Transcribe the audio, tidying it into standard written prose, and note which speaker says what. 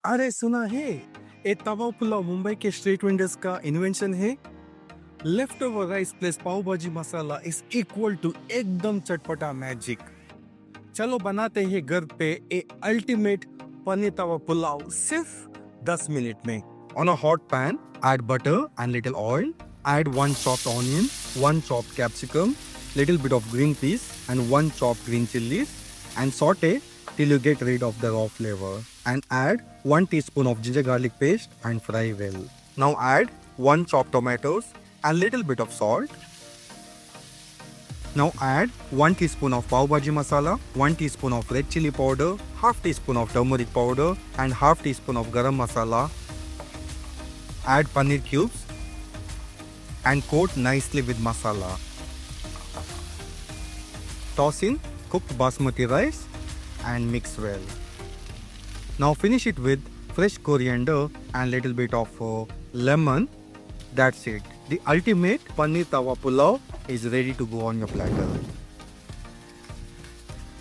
Speaker 1: अरे सुना है, ये तवा पुलाव मुंबई के स्ट्रीट वेंडर्स का इन्वेंशन है। लेफ्ट ओवर राइस प्लस पाव भाजी मसाला इज इक्वल टू एकदम चटपटा मैजिक। चलो बनाते हैं घर पे ए अल्टीमेट पनीर तवा पुलाव सिर्फ 10 मिनट में। On a hot pan, add butter and little oil. Add one chopped onion, one chopped capsicum, little bit of green peas and one chopped green chilies and saute till you get rid of the raw flavor. And add 1 teaspoon of ginger garlic paste and fry well. Now add 1 chopped tomatoes and little bit of salt. Now add 1 teaspoon of pav bhaji masala, 1 teaspoon of red chili powder, half teaspoon of turmeric powder and half teaspoon of garam masala. Add paneer cubes and coat nicely with masala. Toss in cooked basmati rice and mix well. Now finish it with fresh coriander and little bit of lemon. That's it. The ultimate paneer tawa pulao is ready to go on your platter.